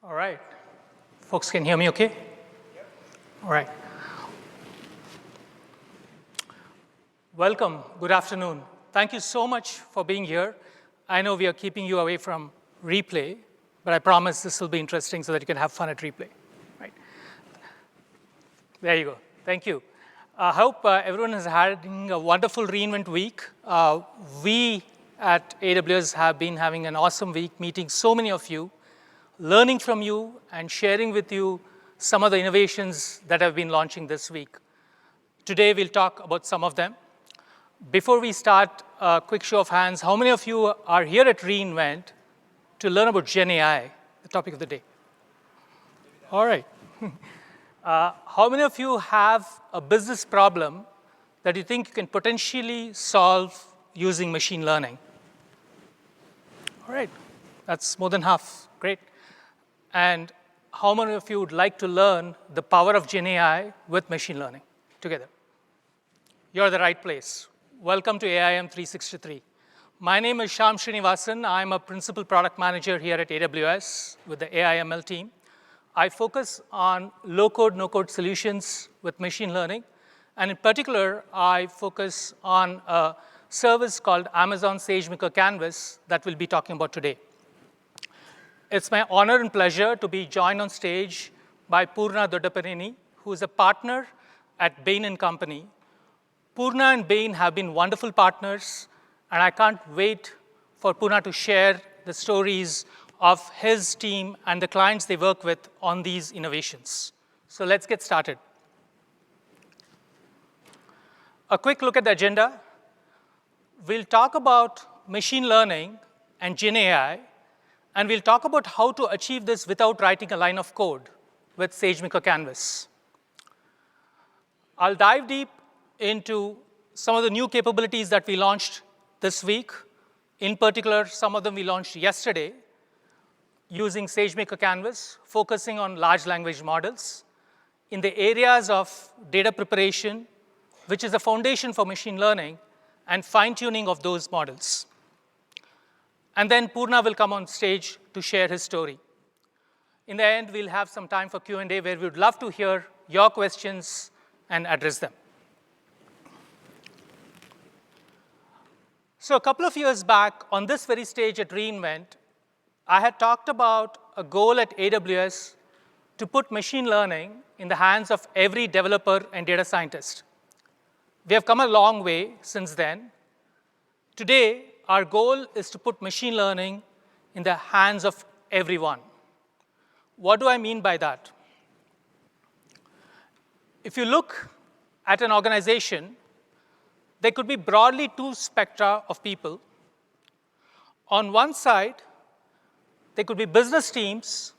All right. Folks can hear me okay? Yep. All right. Welcome. Good afternoon. Thank you so much for being here. I know we are keeping you away from replay, but I promise this will be interesting so that you can have fun at replay. Right. There you go. Thank you. I hope everyone is having a wonderful reInvent week. We at AWS have been having an awesome week, meeting so many of you, learning from you, and sharing with you some of the innovations that have been launching this week. Today, we'll talk about some of them. Before we start, a quick show of hands. How many of you are here at reInvent to learn about GenAI, the topic of the day? All right. How many of you have a business problem that you think you can potentially solve using machine learning? All right. That's more than half. Great. And how many of you would like to learn the power of GenAI with machine learning together? You're at the right place. Welcome to AIM363. My name is Shyam Srinivasan. I'm a principal product manager here at AWS with the AI/ML team. I focus on low-code, no-code solutions with machine learning. And in particular, I focus on a service called Amazon SageMaker Canvas that we'll be talking about today. It's my honor and pleasure to be joined on stage by Poorna Dodapaneni, who is a partner at Bain Company. Poorna and Bain have been wonderful partners, and I can't wait for Poorna to share the stories of his team and the clients they work with on these innovations. So let's get started. A quick look at the agenda. We'll talk about machine learning and GenAI, and we'll talk about how to achieve this without writing a line of code with SageMaker Canvas. I'll dive deep into some of the new capabilities that we launched this week. In particular, some of them we launched yesterday using SageMaker Canvas, focusing on large language models in the areas of data preparation, which is the foundation for machine learning, and fine-tuning of those models. And then Poorna will come on stage to share his story. In the end, we'll have some time for Q&A where we would love to hear your questions and address them. So a couple of years back, on this very stage at reInvent, I had talked about a goal at AWS to put machine learning in the hands of every developer and data scientist. We have come a long way since then. Today, our goal is to put machine learning in the hands of everyone. What do I mean by that? If you look at an organization, there could be broadly two spectra of people. On one side, there could be business teams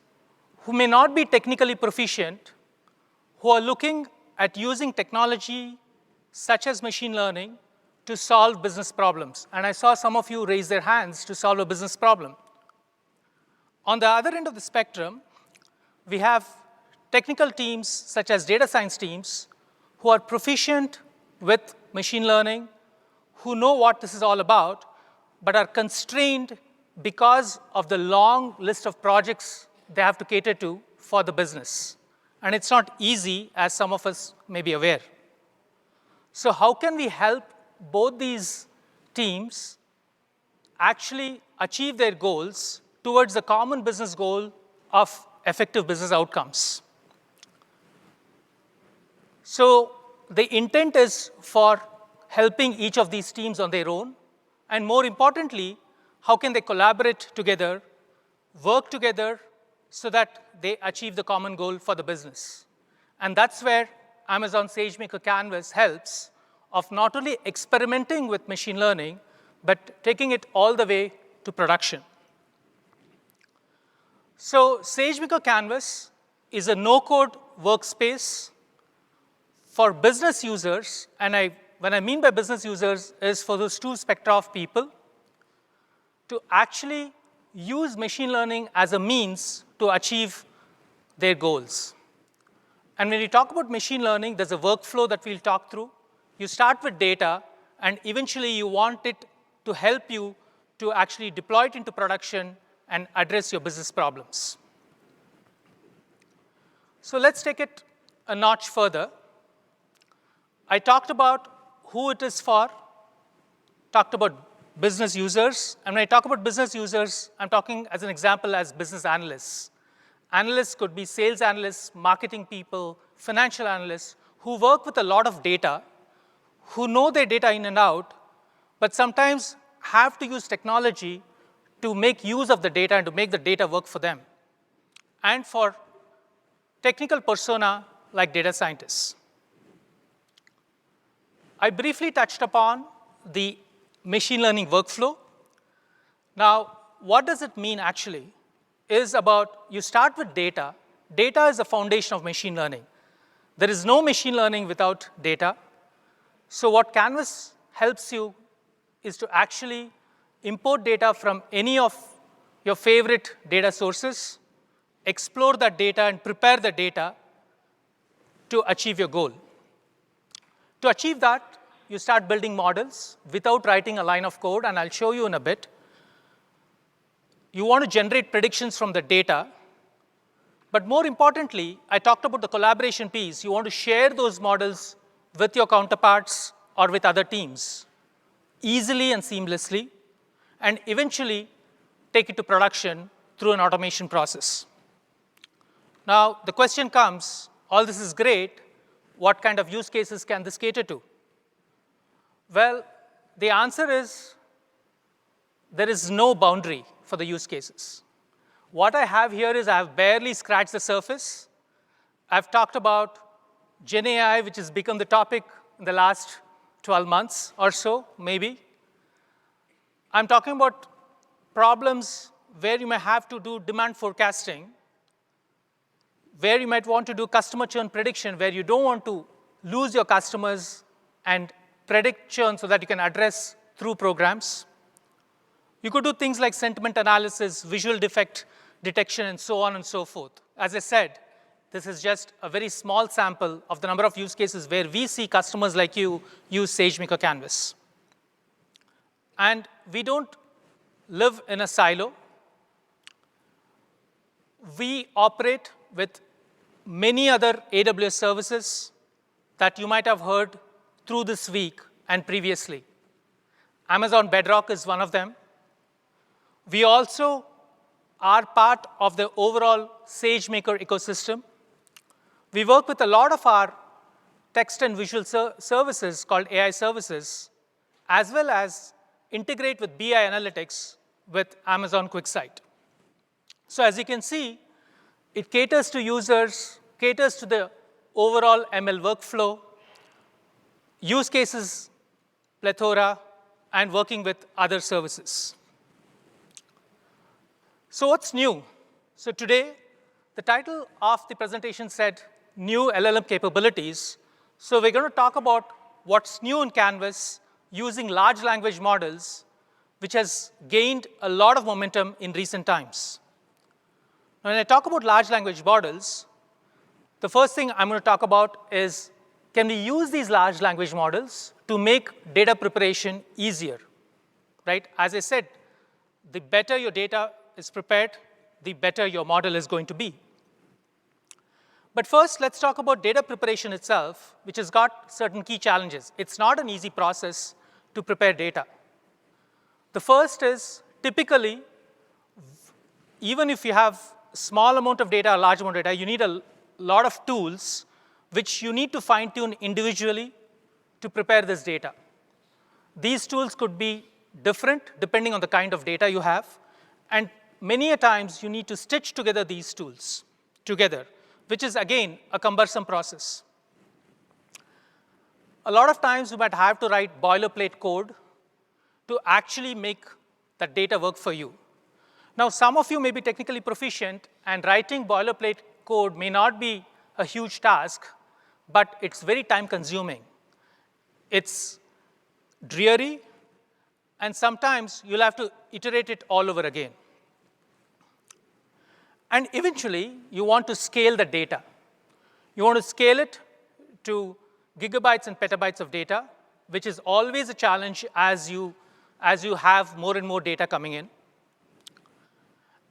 who may not be technically proficient, who are looking at using technology such as machine learning to solve business problems. And I saw some of you raise their hands to solve a business problem. On the other end of the spectrum, we have technical teams such as data science teams who are proficient with machine learning, who know what this is all about, but are constrained because of the long list of projects they have to cater to for the business. And it's not easy, as some of us may be aware. So how can we help both these teams actually achieve their goals towards the common business goal of effective business outcomes? So the intent is for helping each of these teams on their own, and more importantly, how can they collaborate together, work together, so that they achieve the common goal for the business? And that's where Amazon SageMaker Canvas helps, of not only experimenting with machine learning, but taking it all the way to production. So SageMaker Canvas is a no-code workspace for business users, and when I mean by business users is for those two spectra of people, to actually use machine learning as a means to achieve their goals. And when we talk about machine learning, there's a workflow that we'll talk through. You start with data, and eventually you want it to help you to actually deploy it into production and address your business problems. So let's take it a notch further. I talked about who it is for, talked about business users. And when I talk about business users, I'm talking as an example as business analysts. Analysts could be sales analysts, marketing people, financial analysts who work with a lot of data, who know their data in and out, but sometimes have to use technology to make use of the data and to make the data work for them. And for technical persona like data scientists. I briefly touched upon the machine learning workflow. Now, what does it mean actually? Is about you start with data. Data is the foundation of machine learning. There is no machine learning without data. So what Canvas helps you is to actually import data from any of your favorite data sources, explore that data, and prepare the data to achieve your goal. To achieve that, you start building models without writing a line of code, and I'll show you in a bit. You want to generate predictions from the data. But more importantly, I talked about the collaboration piece. You want to share those models with your counterparts or with other teams easily and seamlessly, and eventually take it to production through an automation process. Now, the question comes, all this is great. What kind of use cases can this cater to? Well, the answer is there is no boundary for the use cases. What I have here is I have barely scratched the surface. I've talked about GenAI, which has become the topic in the last 12 months or so, maybe. I'm talking about problems where you may have to do demand forecasting, where you might want to do customer churn prediction, where you don't want to lose your customers and predict churn so that you can address through programs. You could do things like sentiment analysis, visual defect detection, and so on and so forth. As I said, this is just a very small sample of the number of use cases where we see customers like you use SageMaker Canvas. And we don't live in a silo. We operate with many other AWS services that you might have heard through this week and previously. Amazon Bedrock is one of them. We also are part of the overall SageMaker ecosystem. We work with a lot of our text and visual services called AI services, as well as integrate with BI analytics with Amazon QuickSight. So as you can see, it caters to users, caters to the overall ML workflow, use cases plethora, and working with other services. So what's new? So today, the title of the presentation said new LLM capabilities. So we're going to talk about what's new in Canvas using large language models, which has gained a lot of momentum in recent times. When I talk about large language models, the first thing I'm going to talk about is, can we use these large language models to make data preparation easier? Right? As I said, the better your data is prepared, the better your model is going to be. But first, let's talk about data preparation itself, which has got certain key challenges. It's not an easy process to prepare data. The first is, typically, even if you have a small amount of data, a large amount of data, you need a lot of tools which you need to fine-tune individually to prepare this data. These tools could be different depending on the kind of data you have. And many a times, you need to stitch together these tools together, which is, again, a cumbersome process. A lot of times, you might have to write boilerplate code to actually make that data work for you. Now, some of you may be technically proficient, and writing boilerplate code may not be a huge task, but it's very time-consuming. It's dreary, and sometimes you'll have to iterate it all over again. And eventually, you want to scale the data. You want to scale it to gigabytes and petabytes of data, which is always a challenge as you have more and more data coming in.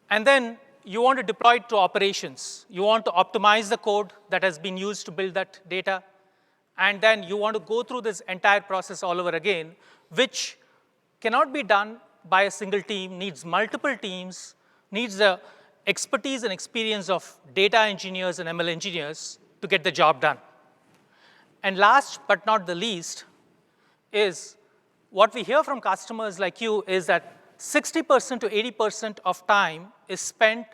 And then you want to deploy it to operations. You want to optimize the code that has been used to build that data. And then you want to go through this entire process all over again, which cannot be done by a single team, needs multiple teams, needs the expertise and experience of data engineers and ML engineers to get the job done. And last but not the least is what we hear from customers like you is that 60% to 80% of time is spent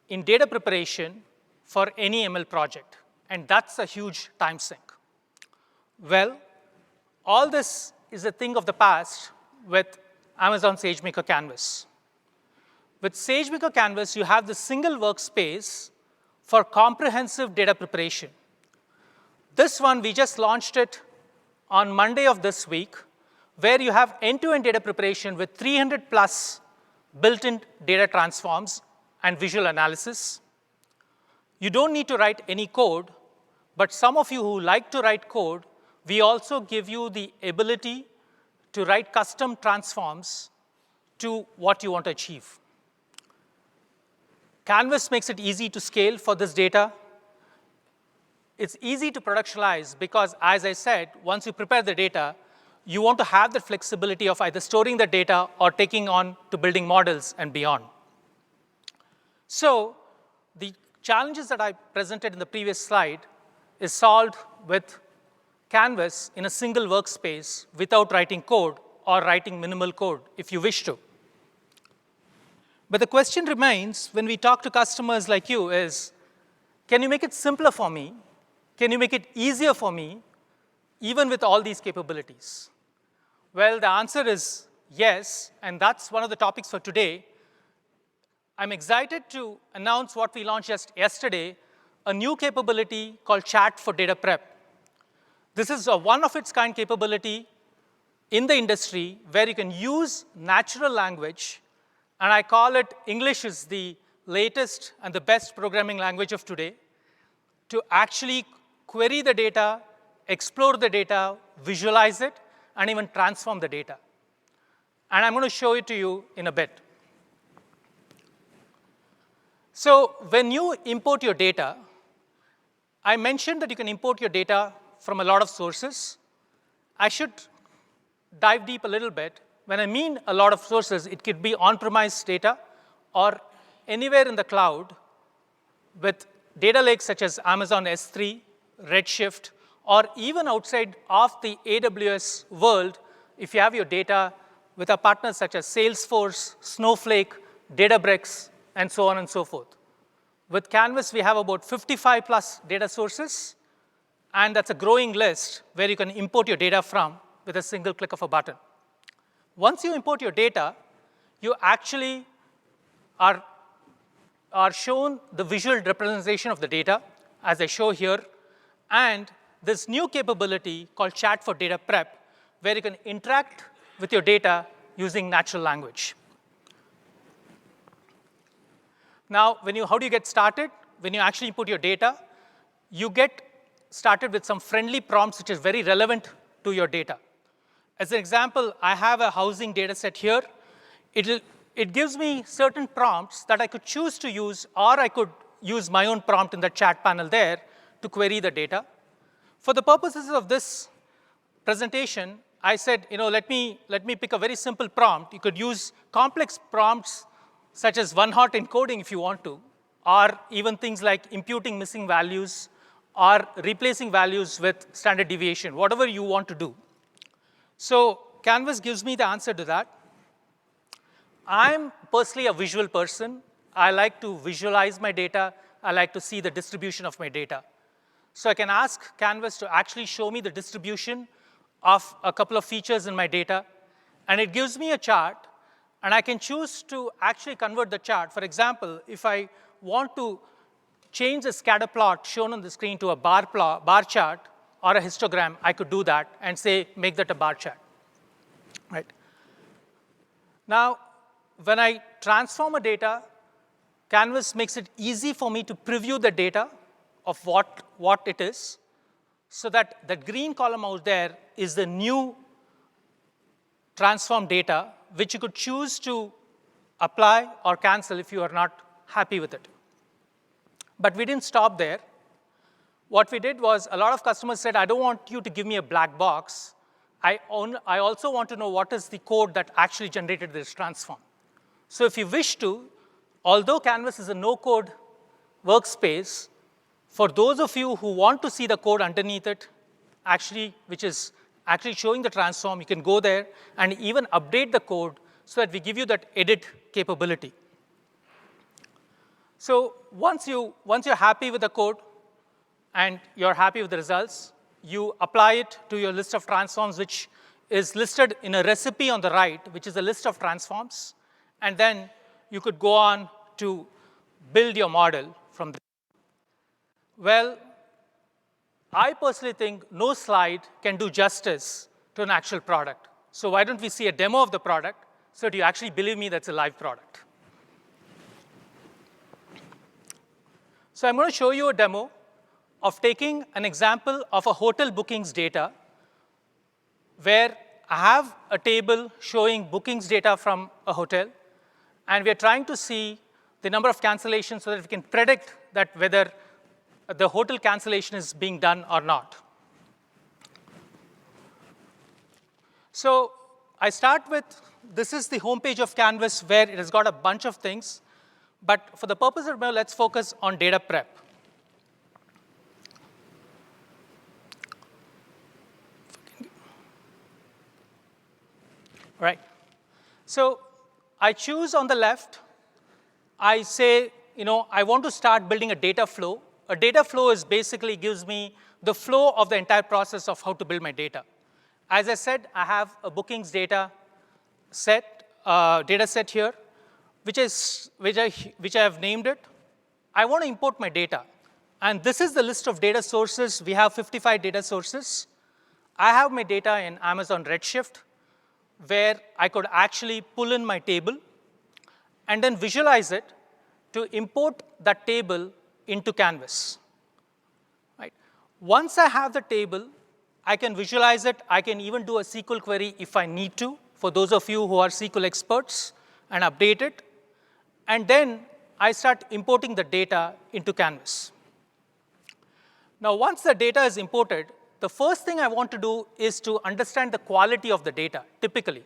in data preparation for any ML project. And that's a huge time sink. Well, all this is a thing of the past with Amazon SageMaker Canvas. With SageMaker Canvas, you have the single workspace for comprehensive data preparation. This one, we just launched it on Monday of this week, where you have end-to-end data preparation with 300 plus built-in data transforms and visual analysis. You don't need to write any code, but some of you who like to write code, we also give you the ability to write custom transforms to what you want to achieve. Canvas makes it easy to scale for this data. It's easy to productionalize because, as I said, once you prepare the data, you want to have the flexibility of either storing the data or taking on to building models and beyond. So the challenges that I presented in the previous slide is solved with Canvas in a single workspace without writing code or writing minimal code if you wish to. But the question remains when we talk to customers like you is, can you make it simpler for me? Can you make it easier for me, even with all these capabilities? Well, the answer is yes, and that's one of the topics for today. I'm excited to announce what we launched just yesterday, a new capability called Chat for Data Prep. This is a one-of-its-kind capability in the industry where you can use natural language, and I call it English is the latest and the best programming language of today, to actually query the data, explore the data, visualize it, and even transform the data. And I'm going to show it to you in a bit. So when you import your data, I mentioned that you can import your data from a lot of sources. I should dive deep a little bit. When I mean a lot of sources, it could be on-premise data or anywhere in the cloud with data lakes such as Amazon S3, Redshift, or even outside of the AWS world, if you have your data with our partners such as Salesforce, Snowflake, Databricks, and so on and so forth. With Canvas, we have about 55 plus data sources, and that's a growing list where you can import your data from with a single click of a button. Once you import your data, you actually are shown the visual representation of the data, as I show here, and this new capability called Chat for Data Prep, where you can interact with your data using natural language. Now, how do you get started? When you actually input your data, you get started with some friendly prompts which is very relevant to your data. As an example, I have a housing data set here. It gives me certain prompts that I could choose to use, or I could use my own prompt in the chat panel there to query the data. For the purposes of this presentation, I said, let me pick a very simple prompt. You could use complex prompts such as one-hot encoding if you want to, or even things like imputing missing values or replacing values with standard deviation, whatever you want to do. So Canvas gives me the answer to that. I'm personally a visual person. I like to visualize my data. I like to see the distribution of my data. So I can ask Canvas to actually show me the distribution of a couple of features in my data, and it gives me a chart, and I can choose to actually convert the chart. For example, if I want to change the scatter plot shown on the screen to a bar chart or a histogram, I could do that and say, make that a bar chart. Right? Now, when I transform a data, Canvas makes it easy for me to preview the data of what it is, so that the green column out there is the new transformed data, which you could choose to apply or cancel if you are not happy with it. But we didn't stop there. What we did was a lot of customers said, I don't want you to give me a black box. I also want to know what is the code that actually generated this transform. So if you wish to, although Canvas is a no-code workspace, for those of you who want to see the code underneath it, which is actually showing the transform, you can go there and even update the code so that we give you that edit capability. So once you're happy with the code and you're happy with the results, you apply it to your list of transforms, which is listed in a recipe on the right, which is a list of transforms. And then you could go on to build your model from there. Well, I personally think no slide can do justice to an actual product. So why don't we see a demo of the product so that you actually believe me that's a live product? So I'm going to show you a demo of taking an example of a hotel bookings data where I have a table showing bookings data from a hotel, and we are trying to see the number of cancellations so that we can predict that whether the hotel cancellation is being done or not. So I start with, this is the homepage of Canvas where it has got a bunch of things. But for the purpose of the demo, let's focus on data prep. All right. So I choose on the left. I say, I want to start building a data flow. A data flow is basically gives me the flow of the entire process of how to build my data. As I said, I have a bookings data set here, which I have named it. I want to import my data. And this is the list of data sources. We have 55 data sources. I have my data in Amazon Redshift, where I could actually pull in my table and then visualize it to import that table into Canvas. Right? Once I have the table, I can visualize it. I can even do a SQL query if I need to, for those of you who are SQL experts, and update it. And then I start importing the data into Canvas. Now, once the data is imported, the first thing I want to do is to understand the quality of the data, typically.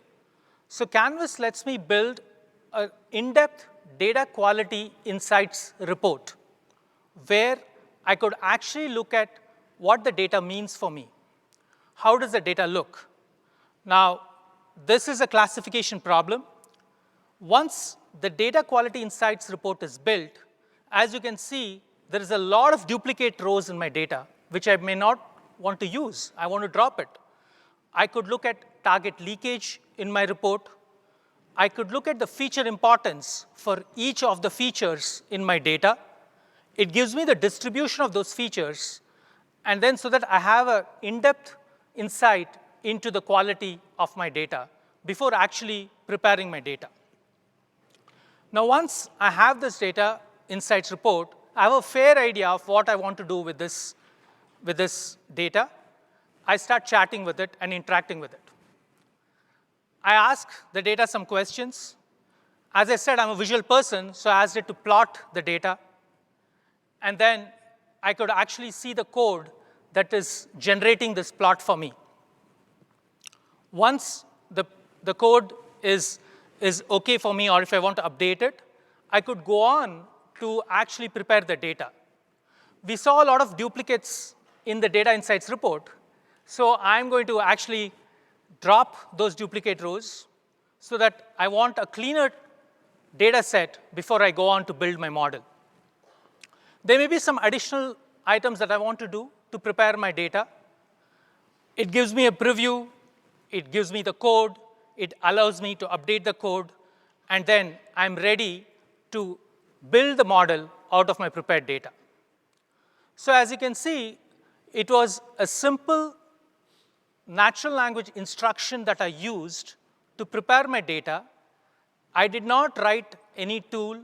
So Canvas lets me build an in-depth data quality insights report, where I could actually look at what the data means for me. How does the data look? Now, this is a classification problem. Once the data quality insights report is built, as you can see, there is a lot of duplicate rows in my data, which I may not want to use. I want to drop it. I could look at target leakage in my report. I could look at the feature importance for each of the features in my data. It gives me the distribution of those features, and then so that I have an in-depth insight into the quality of my data before actually preparing my data. Now, once I have this data insights report, I have a fair idea of what I want to do with this data. I start chatting with it and interacting with it. I ask the data some questions. As I said, I'm a visual person, so I asked it to plot the data. And then I could actually see the code that is generating this plot for me. Once the code is OK for me, or if I want to update it, I could go on to actually prepare the data. We saw a lot of duplicates in the data insights report. So I'm going to actually drop those duplicate rows so that I want a cleaner data set before I go on to build my model. There may be some additional items that I want to do to prepare my data. It gives me a preview. It gives me the code. It allows me to update the code. And then I'm ready to build the model out of my prepared data. So as you can see, it was a simple natural language instruction that I used to prepare my data. I did not write any tool.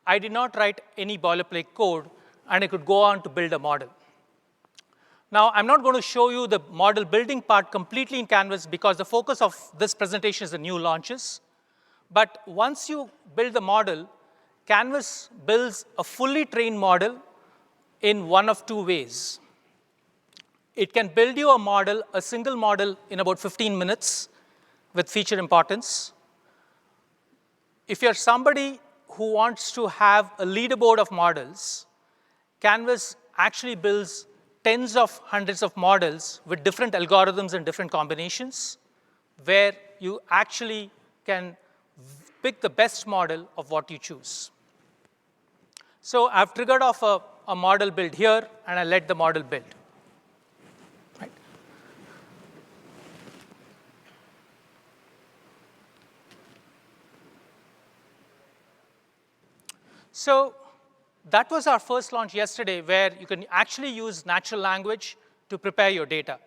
I did not write any boilerplate code, and I could go on to build a model. Now, I'm not going to show you the model building part completely in Canvas because the focus of this presentation is the new launches. But once you build the model, Canvas builds a fully trained model in one of two ways. It can build you a model, a single model, in about 15 minutes with feature importance. If you're somebody who wants to have a leaderboard of models, Canvas actually builds tens of hundreds of models with different algorithms and different combinations, where you actually can pick the best model of what you choose. So I've triggered off a model build here, and I let the model build. Right. So that was our first launch yesterday, where you can actually use natural language to prepare your data.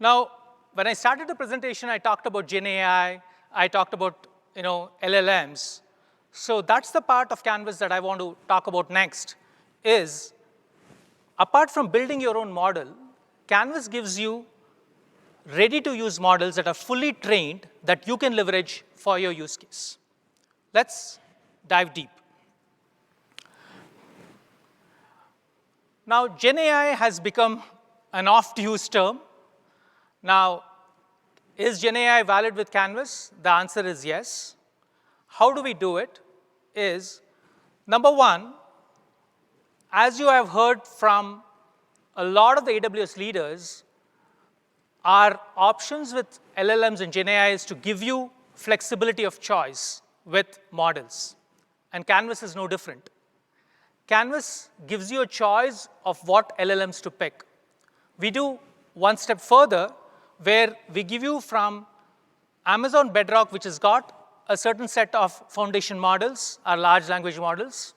Now, when I started the presentation, I talked about GenAI, I talked about LLMs. So that's the part of Canvas that I want to talk about next, is apart from building your own model, Canvas gives you ready-to-use models that are fully trained that you can leverage for your use case. Let's dive deep. Now, GenAI has become an oft-used term. Now, is GenAI valid with Canvas? The answer is yes. How do we do it? Is, number one, as you have heard from a lot of the AWS leaders, our options with LLMs and GenAI is to give you flexibility of choice with models. And Canvas is no different. Canvas gives you a choice of what LLMs to pick. We do one step further, where we give you from Amazon Bedrock, which has got a certain set of foundation models, our large language models.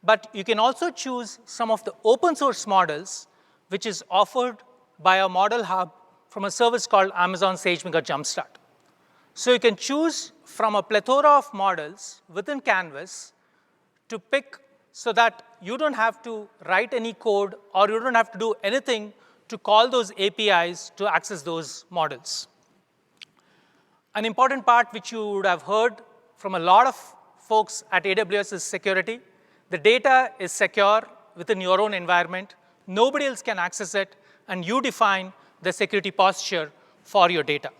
But you can also choose some of the open source models, which is offered by a model hub from a service called Amazon SageMaker Jumpstart. So you can choose from a plethora of models within Canvas to pick, so that you don't have to write any code, or you don't have to do anything to call those APIs to access those models. An important part which you would have heard from a lot of folks at AWS is security. The data is secure within your own environment. Nobody else can access it, and you define the security posture for your data.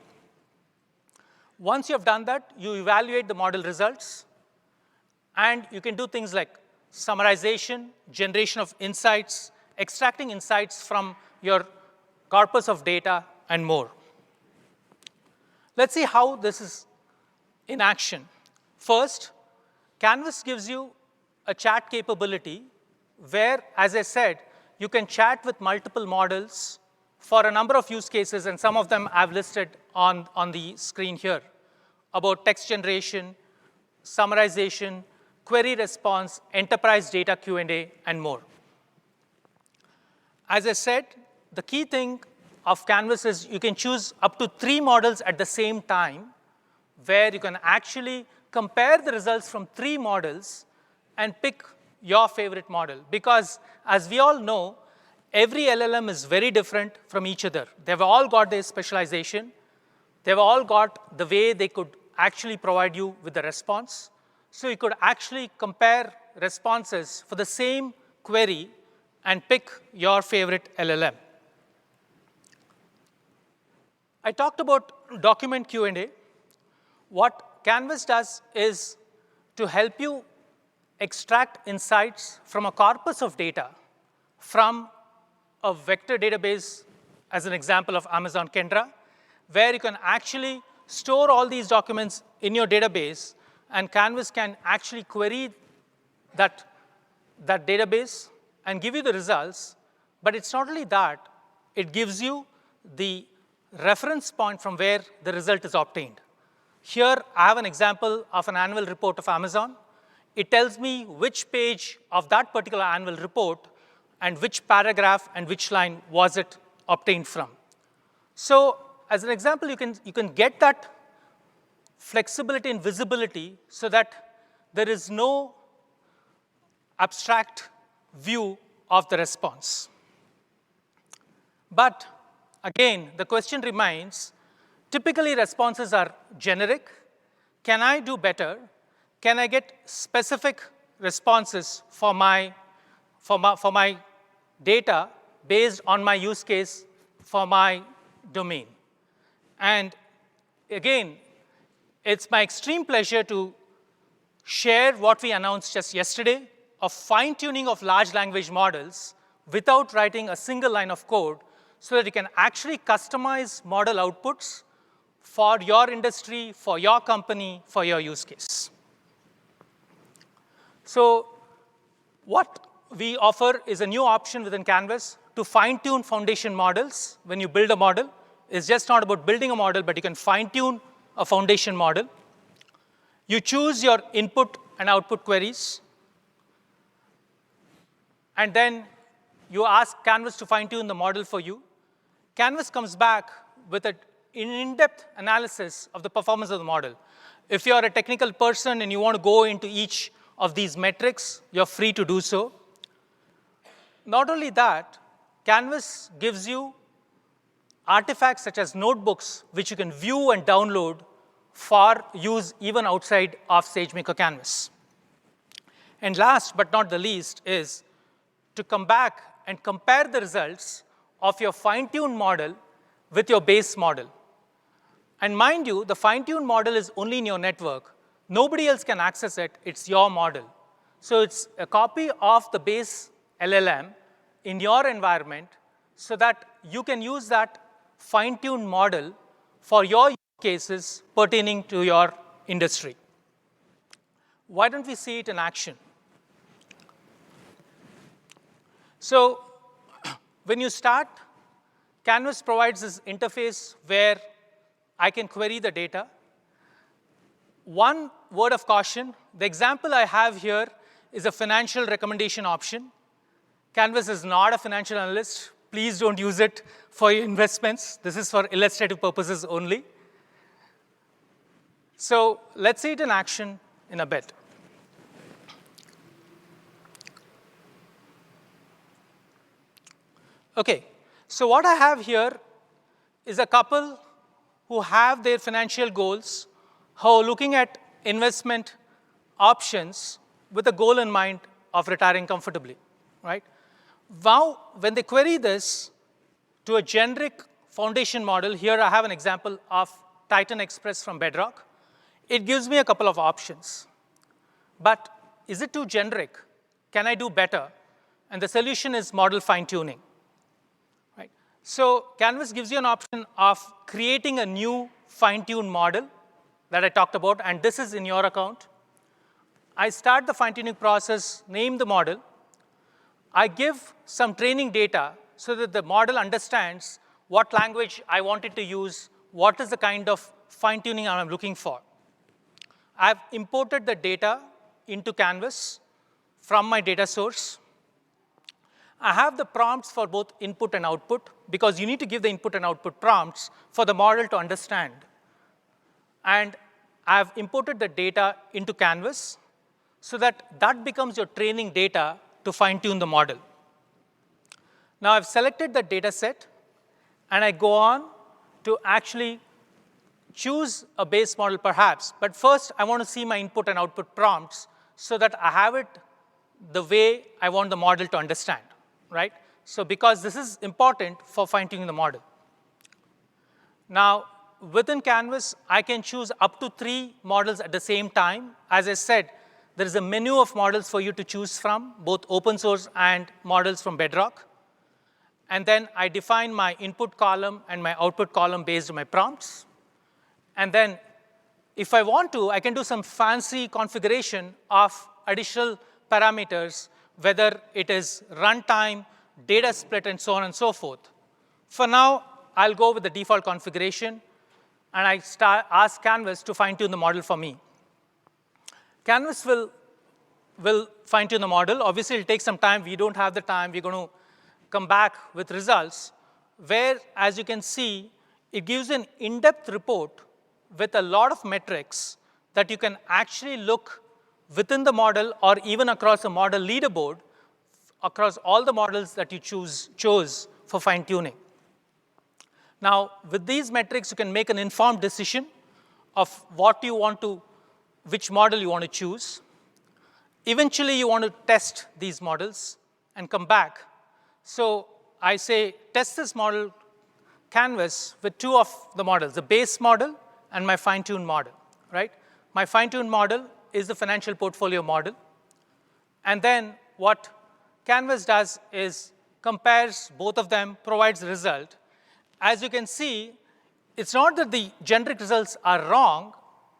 Once you have done that, you evaluate the model results, and you can do things like summarization, generation of insights, extracting insights from your corpus of data, and more. Let's see how this is in action. First, Canvas gives you a chat capability where, as I said, you can chat with multiple models for a number of use cases, and some of them I've listed on the screen here, about text generation, summarization, query response, enterprise data Q&A, and more. As I said, the key thing of Canvas is you can choose up to 3 models at the same time, where you can actually compare the results from 3 models and pick your favorite model. Because as we all know, every LLM is very different from each other. They've all got their specialization. They've all got the way they could actually provide you with the response. So you could actually compare responses for the same query and pick your favorite LLM. I talked about document Q&A. What Canvas does is to help you extract insights from a corpus of data from a vector database, as an example of Amazon Kendra, where you can actually store all these documents in your database, and Canvas can actually query that database and give you the results. But it's not only that, it gives you the reference point from where the result is obtained. Here, I have an example of an annual report of Amazon. It tells me which page of that particular annual report and which paragraph and which line was it obtained from. So as an example, you can get that flexibility and visibility so that there is no abstract view of the response. But again, the question remains, typically responses are generic. can I do better? Can I get specific responses for my data based on my use case for my domain? And again, it's my extreme pleasure to share what we announced just yesterday of fine-tuning of large language models without writing a single line of code so that you can actually customize model outputs for your industry, for your company, for your use case. So what we offer is a new option within Canvas to fine-tune foundation models. When you build a model, it's just not about building a model, but you can fine-tune a foundation model. You choose your input and output queries, and then you ask Canvas to fine-tune the model for you. Canvas comes back with an in-depth analysis of the performance of the model. If you're a technical person and you want to go into each of these metrics, you're free to do so. Not only that, Canvas gives you artifacts such as notebooks, which you can view and download for use even outside of SageMaker Canvas. And last but not the least is to come back and compare the results of your fine-tuned model with your base model. And mind you, the fine-tuned model is only in your network. Nobody else can access it. It's your model. So it's a copy of the base LLM in your environment so that you can use that fine-tuned model for your use cases pertaining to your industry. Why don't we see it in action? So when you start, Canvas provides this interface where I can query the data. One word of caution, the example I have here is a financial recommendation option. Canvas is not a financial analyst. Please don't use it for your investments. This is for illustrative purposes only. So let's see it in action in a bit. OK, so what I have here is a couple who have their financial goals, who are looking at investment options with a goal in mind of retiring comfortably, right? Now, when they query this to a generic foundation model, here I have an example of Titan Express from Bedrock. It gives me a couple of options. But is it too generic? Can I do better? And the solution is model fine-tuning. Right? So Canvas gives you an option of creating a new fine-tuned model that I talked about, and this is in your account. I start the fine-tuning process, name the model. I give some training data so that the model understands what language I want it to use, what is the kind of fine-tuning I'm looking for. I've imported the data into Canvas from my data source. I have the prompts for both input and output, because you need to give the input and output prompts for the model to understand. And I've imported the data into Canvas so that that becomes your training data to fine-tune the model. Now I've selected the data set, and I go on to actually choose a base model perhaps. But first, I want to see my input and output prompts so that I have it the way I want the model to understand, right? So because this is important for fine-tuning the model. Now, within Canvas, I can choose up to 3 models at the same time. As I said, there is a menu of models for you to choose from, both open source and models from Bedrock. And then I define my input column and my output column based on my prompts. And then if I want to, I can do some fancy configuration of additional parameters, whether it is runtime, data split, and so on and so forth. For now, I'll go with the default configuration, and I ask Canvas to fine-tune the model for me. Canvas will fine-tune the model. Obviously, it'll take some time. We don't have the time. We're going to come back with results where, as you can see, it gives an in-depth report with a lot of metrics that you can actually look within the model or even across a model leaderboard across all the models that you chose for fine-tuning. Now, with these metrics, you can make an informed decision of what you want to which model you want to choose. Eventually, you want to test these models and come back. So I say, test this model canvas with two of the models, the base model and my fine-tuned model, right? My fine-tuned model is the financial portfolio model. And then what Canvas does is compares both of them, provides the result. As you can see, it's not that the generic results are wrong.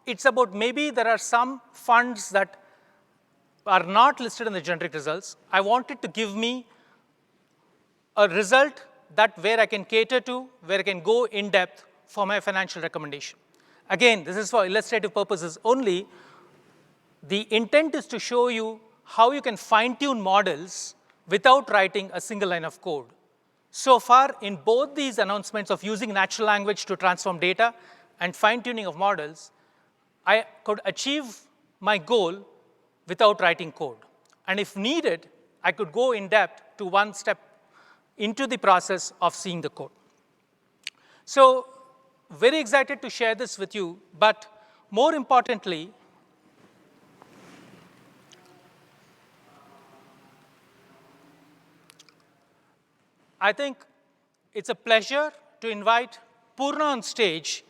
It's about maybe there are some funds that are not listed in the generic results. I want it to give me a result that where I can cater to, where I can go in depth for my financial recommendation. Again, this is for illustrative purposes only. The intent is to show you how you can fine-tune models without writing a single line of code. So far, in both these announcements of using natural language to transform data and fine-tuning of models, I could achieve my goal without writing code. And if needed, I could go in depth to one step into the process of seeing the code. So very excited to share this with you, but more importantly, I think it's a pleasure to invite Purna on stage.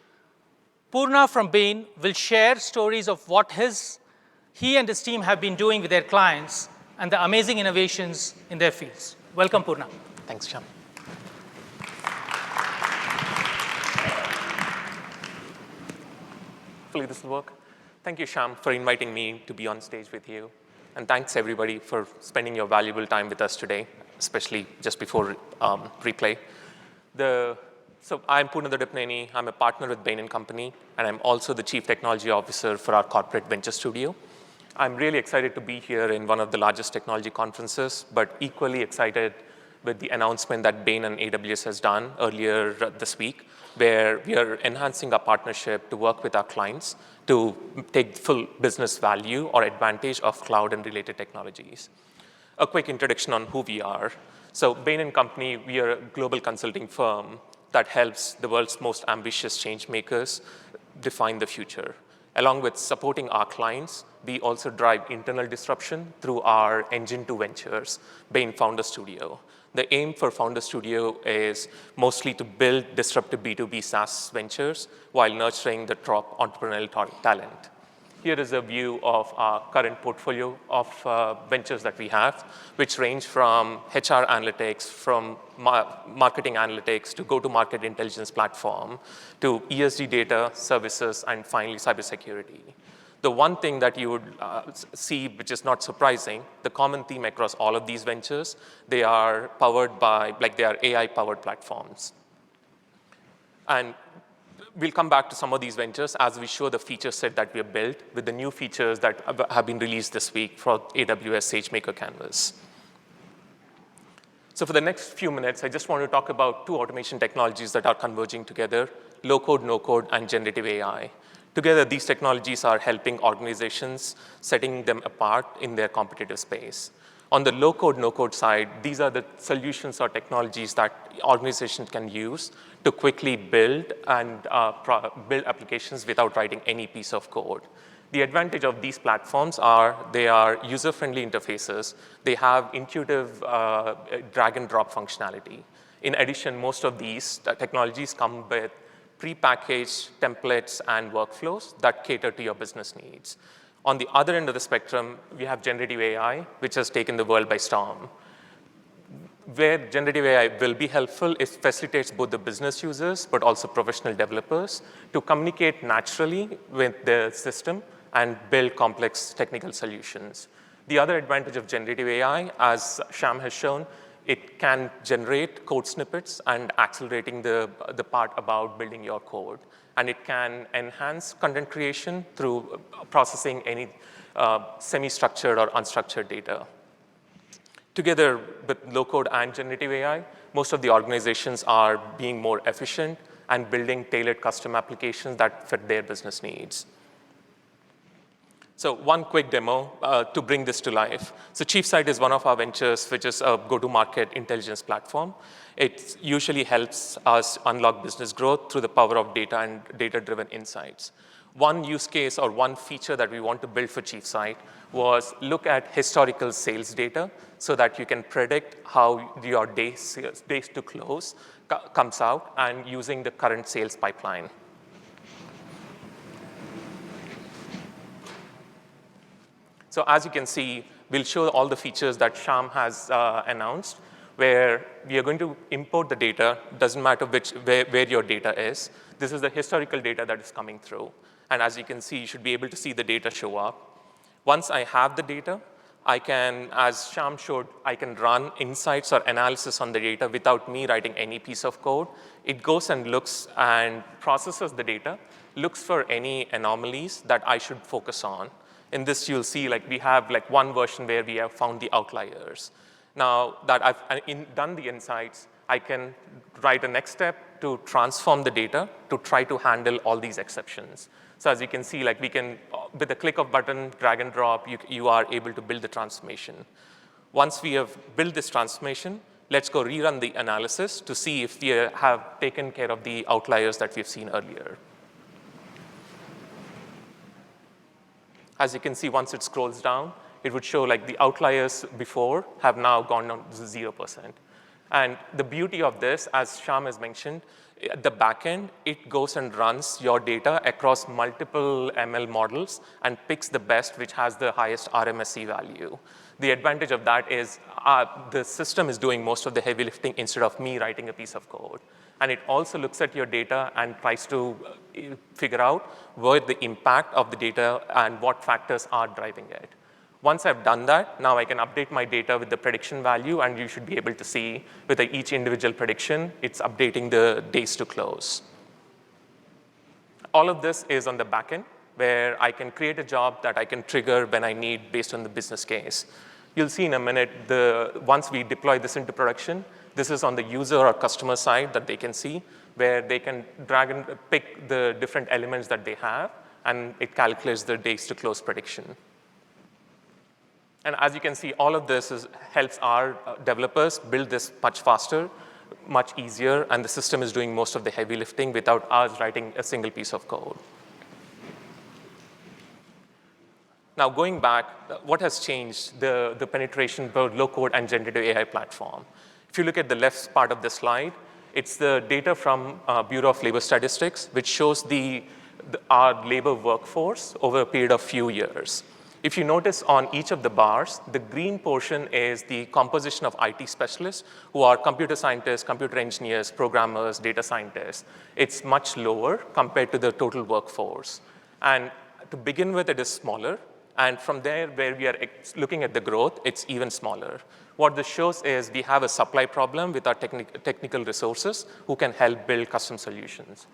Purna from Bain will share stories of what he and his team have been doing with their clients and the amazing innovations in their fields. Welcome, Purna. Thanks, Shyam. Hopefully this will work. Thank you, Shyam, for inviting me to be on stage with you. And thanks, everybody, for spending your valuable time with us today, especially just before replay. So I'm Purna Dipneni. I'm a partner with Bain Company, and I'm also the Chief Technology Officer for our corporate venture studio. I'm really excited to be here in one of the largest technology conferences, but equally excited with the announcement that Bain and AWS has done earlier this week, where we are enhancing our partnership to work with our clients to take full business value or advantage of cloud and related technologies. A quick introduction on who we are. So Bain Company, we are a global consulting firm that helps the world's most ambitious change makers define the future. Along with supporting our clients, we also drive internal disruption through our engine to ventures, Bain Founder Studio. The aim for Founder Studio is mostly to build disruptive B2B SaaS ventures while nurturing the top entrepreneurial talent. Here is a view of our current portfolio of ventures that we have, which range from HR analytics, from marketing analytics, to go-to-market intelligence platform, to ESG data services, and finally, cybersecurity. The one thing that you would see, which is not surprising, the common theme across all of these ventures, they are powered by, they are AI-powered platforms. And we'll come back to some of these ventures as we show the feature set that we have built with the new features that have been released this week for AWS SageMaker Canvas. So for the next few minutes, I just want to talk about two automation technologies that are converging together, low-code, no-code, and generative AI. Together, these technologies are helping organizations, setting them apart in their competitive space. On the low-code, no-code side, these are the solutions or technologies that organizations can use to quickly build and build applications without writing any piece of code. The advantage of these platforms are they are user-friendly interfaces. They have intuitive drag and drop functionality. In addition, most of these technologies come with pre-packaged templates and workflows that cater to your business needs. On the other end of the spectrum, we have generative AI, which has taken the world by storm. Where generative AI will be helpful, it facilitates both the business users, but also professional developers to communicate naturally with the system and build complex technical solutions. The other advantage of generative AI, as Shyam has shown, it can generate code snippets and accelerating the part about building your code. And it can enhance content creation through processing any semi-structured or unstructured data. Together with low-code and generative AI, most of the organizations are being more efficient and building tailored custom applications that fit their business needs. So one quick demo to bring this to life. So ChiefSight is one of our ventures, which is a go-to-market intelligence platform. It usually helps us unlock business growth through the power of data and data-driven insights. One use case or one feature that we want to build for ChiefSight was look at historical sales data so that you can predict how your days to close comes out and using the current sales pipeline. So as you can see, we'll show all the features that Shyam has announced, where we are going to import the data. Doesn't matter where your data is. This is the historical data that is coming through. And as you can see, you should be able to see the data show up. Once I have the data, I can, as Shyam showed, I can run insights or analysis on the data without me writing any piece of code. It goes and looks and processes the data, looks for any anomalies that I should focus on. In this, you'll see we have one version where we have found the outliers. Now that I've done the insights, I can write a next step to transform the data to try to handle all these exceptions. So as you can see, we can, with a click of button, drag and drop, you are able to build the transformation. Once we have built this transformation, let's go rerun the analysis to see if we have taken care of the outliers that we've seen earlier. As you can see, once it scrolls down, it would show the outliers before have now gone down to 0%. And the beauty of this, as Shyam has mentioned, at the back end, it goes and runs your data across multiple ML models and picks the best, which has the highest RMSE value. The advantage of that is the system is doing most of the heavy lifting instead of me writing a piece of code. And it also looks at your data and tries to figure out where the impact of the data and what factors are driving it. Once I've done that, now I can update my data with the prediction value, and you should be able to see with each individual prediction, it's updating the days to close. All of this is on the back end, where I can create a job that I can trigger when I need based on the business case. You'll see in a minute, once we deploy this into production, this is on the user or customer side that they can see, where they can drag and pick the different elements that they have, and it calculates the days to close prediction. And as you can see, all of this helps our developers build this much faster, much easier, and the system is doing most of the heavy lifting without us writing a single piece of code. Now, going back, what has changed the penetration both low-code and generative AI platform? If you look at the left part of the slide, it's the data from Bureau of Labor Statistics, which shows our labor workforce over a period of few years. If you notice on each of the bars, the green portion is the composition of IT specialists who are computer scientists, computer engineers, programmers, data scientists. It's much lower compared to the total workforce. And to begin with, it is smaller. And from there, where we are looking at the growth, it's even smaller. What this shows is we have a supply problem with our technical resources who can help build custom solutions.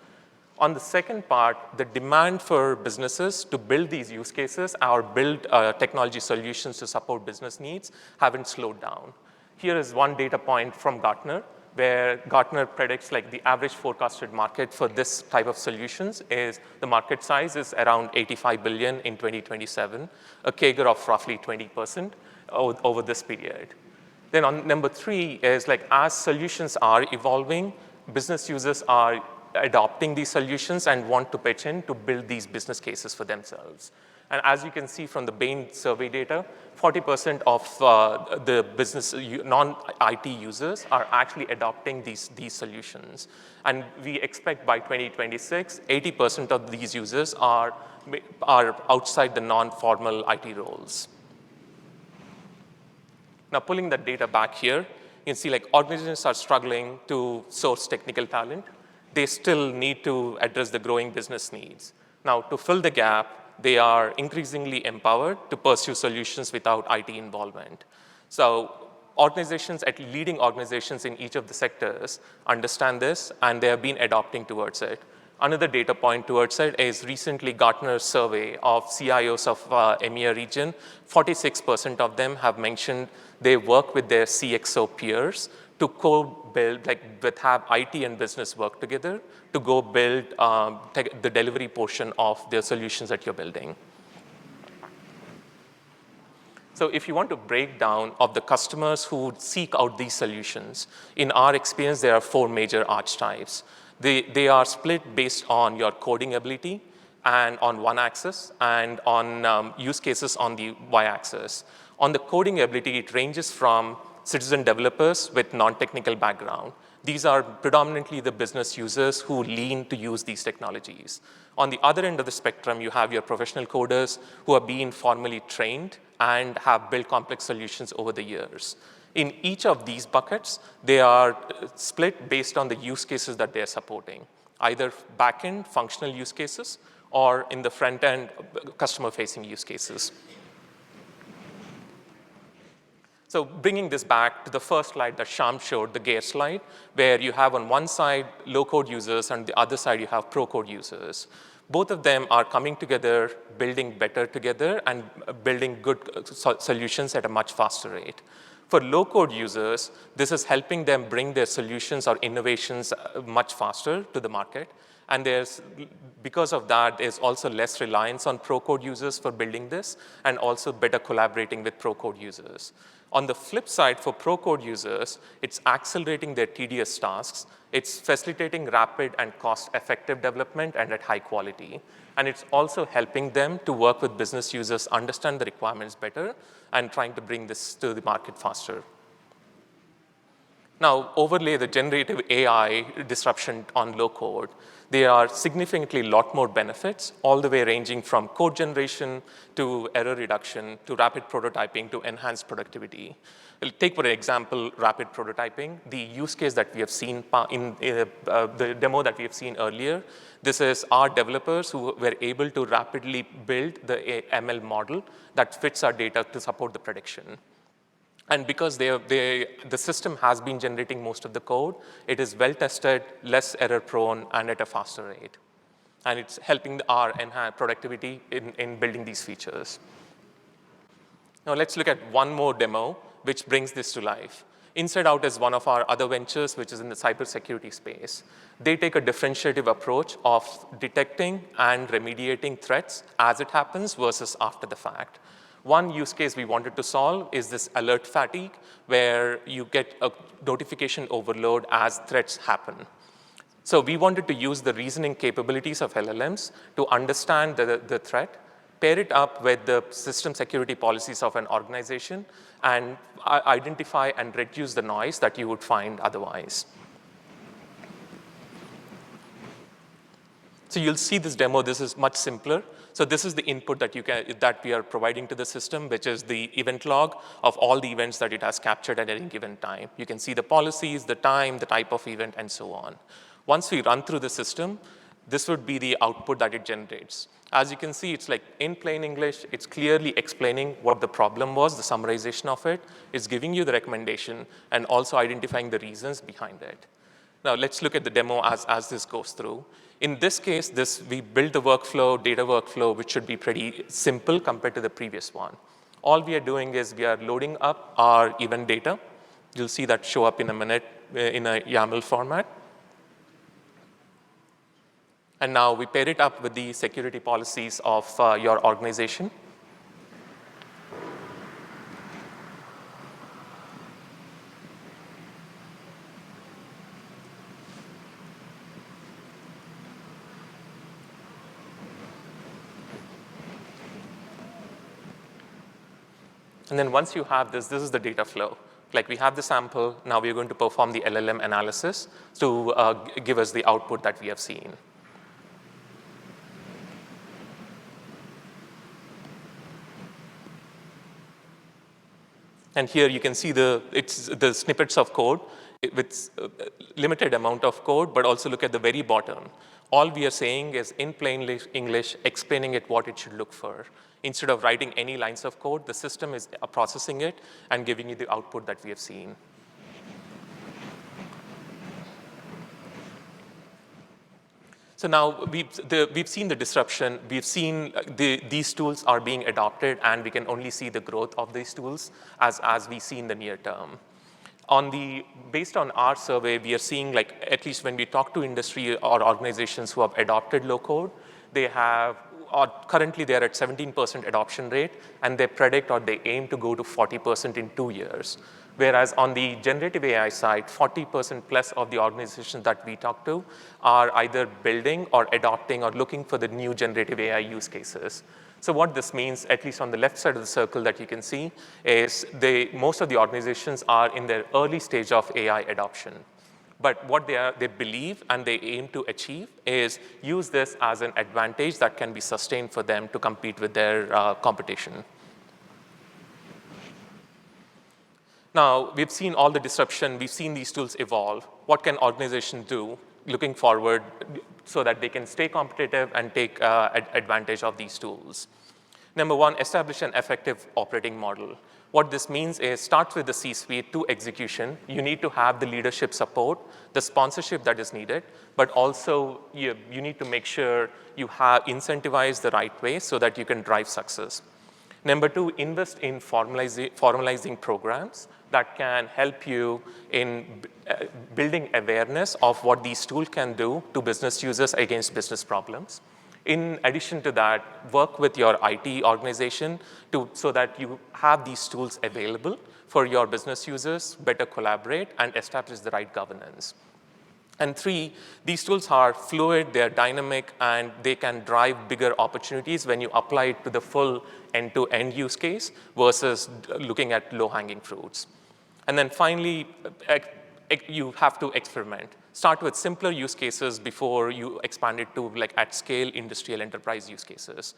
On the second part, the demand for businesses to build these use cases or build technology solutions to support business needs haven't slowed down. Here is one data point from Gartner, where Gartner predicts the average forecasted market for this type of solutions is the market size is around 85 billion in 2027, a CAGR of roughly 20% over this period. Then on number 3 is as solutions are evolving, business users are adopting these solutions and want to pitch in to build these business cases for themselves. And as you can see from the Bain survey data, 40% of the business non-IT users are actually adopting these solutions. And we expect by 2026, 80% of these users are outside the non-formal IT roles. Now, pulling that data back here, you can see organizations are struggling to source technical talent. They still need to address the growing business needs. Now, to fill the gap, they are increasingly empowered to pursue solutions without IT involvement. So leading organizations in each of the sectors understand this, and they have been adopting towards it. Another data point towards it is recently Gartner's survey of CIOs of EMEA region. 46% of them have mentioned they work with their CXO peers to co-build, have IT and business work together to go build the delivery portion of the solutions that you're building. So if you want to break down of the customers who seek out these solutions, in our experience, there are 4 major archetypes. They are split based on your coding ability, and on one axis, and on use cases on the y-axis. On the coding ability, it ranges from citizen developers with non-technical background. These are predominantly the business users who lean to use these technologies. On the other end of the spectrum, you have your professional coders who are being formally trained and have built complex solutions over the years. In each of these buckets, they are split based on the use cases that they're supporting, either back-end functional use cases or in the front-end customer-facing use cases. So bringing this back to the first slide that Shyam showed, the GARE slide, where you have on one side low-code users and the other side you have pro-code users. Both of them are coming together, building better together, and building good solutions at a much faster rate. For low-code users, this is helping them bring their solutions or innovations much faster to the market. And because of that, there's also less reliance on pro-code users for building this, and also better collaborating with pro-code users. On the flip side, for pro-code users, it's accelerating their tedious tasks. It's facilitating rapid and cost-effective development and at high quality. And it's also helping them to work with business users, understand the requirements better, and trying to bring this to the market faster. Now, overlay the generative AI disruption on low code. There are significantly a lot more benefits, all the way ranging from code generation to error reduction to rapid prototyping to enhanced productivity. We'll take, for example, rapid prototyping. The use case that we have seen in the demo that we have seen earlier, this is our developers who were able to rapidly build the ML model that fits our data to support the prediction. And because the system has been generating most of the code, it is well-tested, less error-prone, and at a faster rate. And it's helping our enhanced productivity in building these features. Now let's look at one more demo, which brings this to life. Inside Out is one of our other ventures, which is in the cybersecurity space. They take a differentiative approach of detecting and remediating threats as it happens versus after the fact. One use case we wanted to solve is this alert fatigue, where you get a notification overload as threats happen. So we wanted to use the reasoning capabilities of LLMs to understand the threat, pair it up with the system security policies of an organization, and identify and reduce the noise that you would find otherwise. So you'll see this demo. This is much simpler. So this is the input that we are providing to the system, which is the event log of all the events that it has captured at any given time. You can see the policies, the time, the type of event, and so on. Once we run through the system, this would be the output that it generates. As you can see, it's like in plain English. It's clearly explaining what the problem was, the summarization of it. It's giving you the recommendation and also identifying the reasons behind it. Now let's look at the demo as this goes through. In this case, we built the workflow, data workflow, which should be pretty simple compared to the previous one. All we are doing is we are loading up our event data. You'll see that show up in a minute in a YAML format. And now we pair it up with the security policies of your organization. And then once you have this is the data flow. Like we have the sample, now we're going to perform the LLM analysis to give us the output that we have seen. And here you can see the snippets of code with limited amount of code, but also look at the very bottom. All we are saying is in plain English, explaining it what it should look for. Instead of writing any lines of code, the system is processing it and giving you the output that we have seen. So now we've seen the disruption. We've seen these tools are being adopted, and we can only see the growth of these tools as we see in the near term. Based on our survey, we are seeing, like, at least when we talk to industry or organizations who have adopted low code, they have currently they're at 17% adoption rate, and they predict or they aim to go to 40% in 2 years. Whereas on the generative AI side, 40% plus of the organizations that we talk to are either building or adopting or looking for the new generative AI use cases. So what this means, at least on the left side of the circle that you can see, is most of the organizations are in their early stage of AI adoption. But what they believe and they aim to achieve is use this as an advantage that can be sustained for them to compete with their competition. Now, we've seen all the disruption. We've seen these tools evolve. What can organizations do looking forward so that they can stay competitive and take advantage of these tools? Number one, establish an effective operating model. What this means is start with the C-suite to execution. You need to have the leadership support, the sponsorship that is needed, but also you need to make sure you have incentivized the right way so that you can drive success. Number two, invest in formalizing programs that can help you in building awareness of what these tools can do to business users against business problems. In addition to that, work with your IT organization so that you have these tools available for your business users, better collaborate, and establish the right governance. And three, these tools are fluid, they're dynamic, and they can drive bigger opportunities when you apply it to the full end-to-end use case versus looking at low-hanging fruits. And then finally, you have to experiment. Start with simpler use cases before you expand it to at-scale industrial enterprise use cases.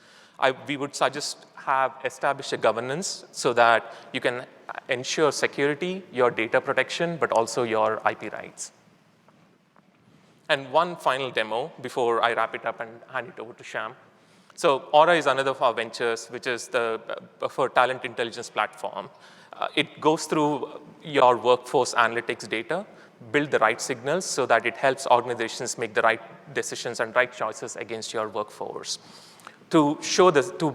We would suggest establish a governance so that you can ensure security, your data protection, but also your IP rights. And one final demo before I wrap it up and hand it over to Sham. So Aura is another of our ventures, which is for talent intelligence platform. It goes through your workforce analytics data, build the right signals so that it helps organizations make the right decisions and right choices against your workforce. To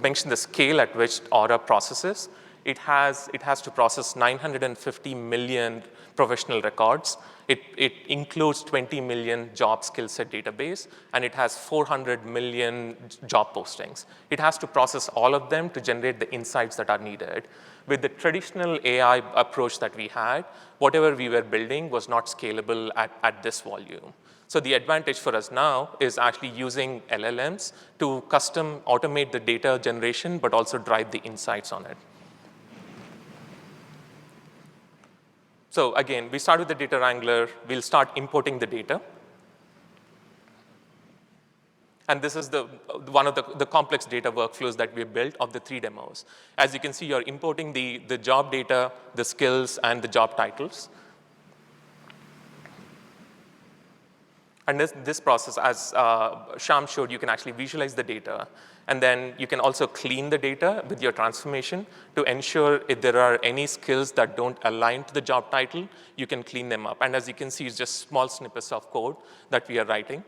mention the scale at which Aura processes, it has to process 950 million professional records. It includes 20 million job skill set database, and it has 400 million job postings. It has to process all of them to generate the insights that are needed. With the traditional AI approach that we had, whatever we were building was not scalable at this volume. So the advantage for us now is actually using LLMs to custom automate the data generation, but also drive the insights on it. So again, we start with the data wrangler. We'll start importing the data. And this is one of the complex data workflows that we built of the 3 demos. As you can see, you're importing the job data, the skills, and the job titles. And this process, as Sham showed, you can actually visualize the data. And then you can also clean the data with your transformation to ensure if there are any skills that don't align to the job title, you can clean them up. And as you can see, it's just small snippets of code that we are writing.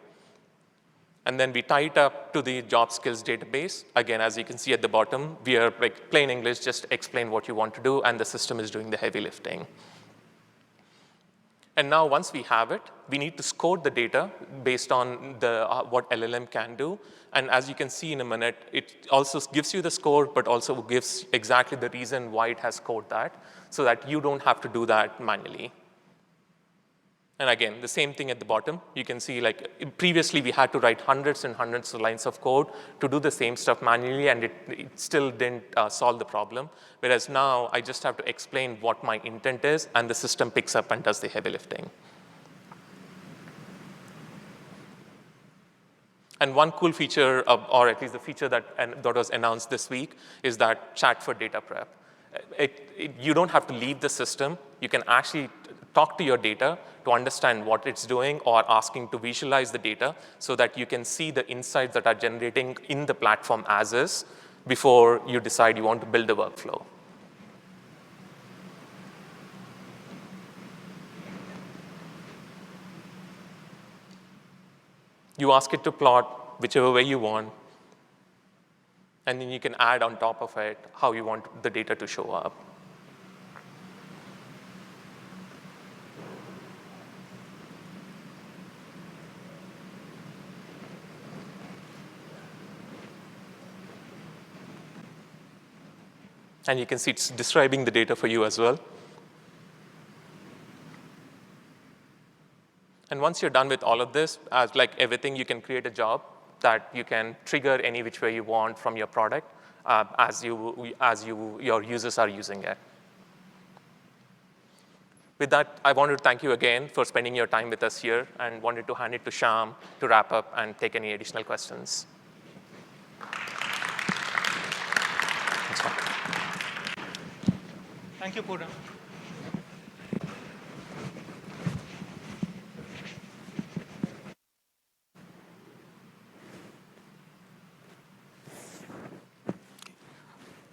And then we tie it up to the job skills database. Again, as you can see at the bottom, we are plain English, just explain what you want to do, and the system is doing the heavy lifting. And now once we have it, we need to score the data based on what LLM can do. And as you can see in a minute, it also gives you the score, but also gives exactly the reason why it has scored that, so that you don't have to do that manually. And again, the same thing at the bottom. You can see previously we had to write hundreds and hundreds of lines of code to do the same stuff manually, and it still didn't solve the problem. Whereas now I just have to explain what my intent is, and the system picks up and does the heavy lifting. And one cool feature, or at least the feature that was announced this week, is that chat for data prep. You don't have to leave the system. You can actually talk to your data to understand what it's doing, or asking to visualize the data so that you can see the insights that are generating in the platform as is before you decide you want to build a workflow. You ask it to plot whichever way you want, and then you can add on top of it how you want the data to show up. And you can see it's describing the data for you as well. And once you're done with all of this, as like everything, you can create a job that you can trigger any which way you want from your product as your users are using it. With that, I wanted to thank you again for spending your time with us here and wanted to hand it to Shyam to wrap up and take any additional questions. Thank you, Purna.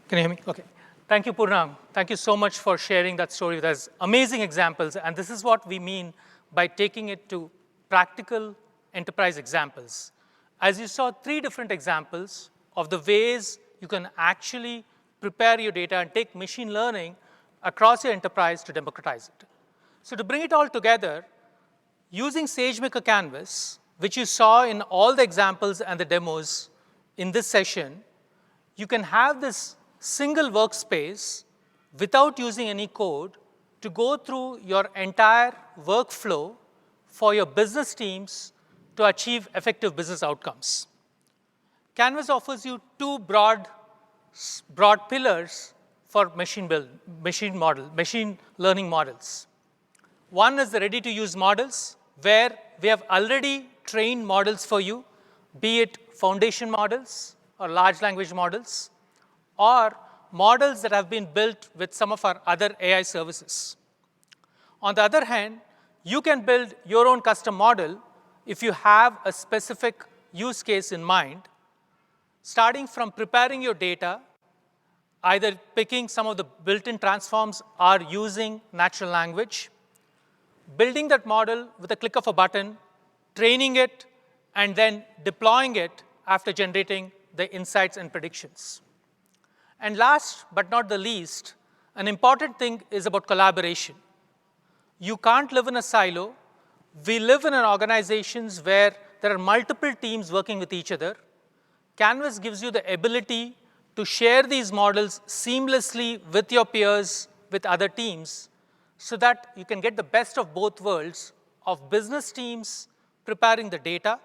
Can you hear me? OK. Thank you, Purna. Thank you so much for sharing that story with us. Amazing examples. And this is what we mean by taking it to practical enterprise examples. As you saw, 3 different examples of the ways you can actually prepare your data and take machine learning across your enterprise to democratize it. So to bring it all together, using SageMaker Canvas, which you saw in all the examples and the demos in this session, you can have this single workspace without using any code to go through your entire workflow for your business teams to achieve effective business outcomes. Canvas offers you 2 broad pillars for machine learning models. One is the ready-to-use models, where we have already trained models for you, be it foundation models or large language models, or models that have been built with some of our other AI services. On the other hand, you can build your own custom model if you have a specific use case in mind, starting from preparing your data, either picking some of the built-in transforms or using natural language, building that model with a click of a button, training it, and then deploying it after generating the insights and predictions. And last but not the least, an important thing is about collaboration. You can't live in a silo. We live in organizations where there are multiple teams working with each other. Canvas gives you the ability to share these models seamlessly with your peers, with other teams, so that you can get the best of both worlds of business teams preparing the data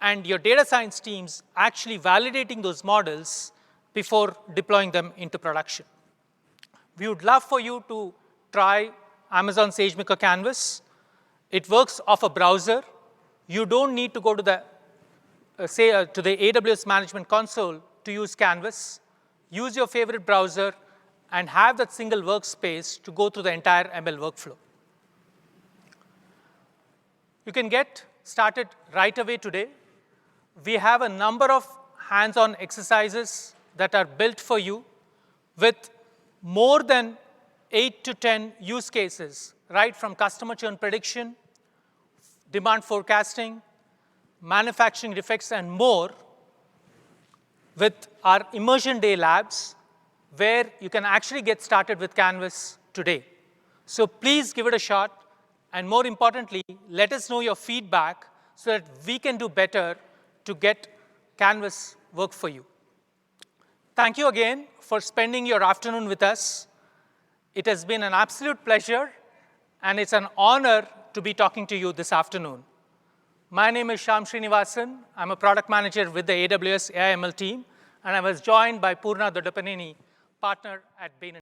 and your data science teams actually validating those models before deploying them into production. We would love for you to try Amazon SageMaker Canvas. It works off a browser. You don't need to go to the AWS Management Console to use Canvas. Use your favorite browser and have that single workspace to go through the entire ML workflow. You can get started right away today. We have a number of hands-on exercises that are built for you with more than 8 to 10 use cases, right from customer churn prediction, demand forecasting, manufacturing defects, and more, with our Immersion Day labs, where you can actually get started with Canvas today. So please give it a shot. And more importantly, let us know your feedback so that we can do better to get Canvas work for you. Thank you again for spending your afternoon with us. It has been an absolute pleasure, and it's an honor to be talking to you this afternoon. My name is Shyam Srinivasan. I'm a product manager with the AWS AI/ML team, and I was joined by Purna Dodapaneni, partner at Bain.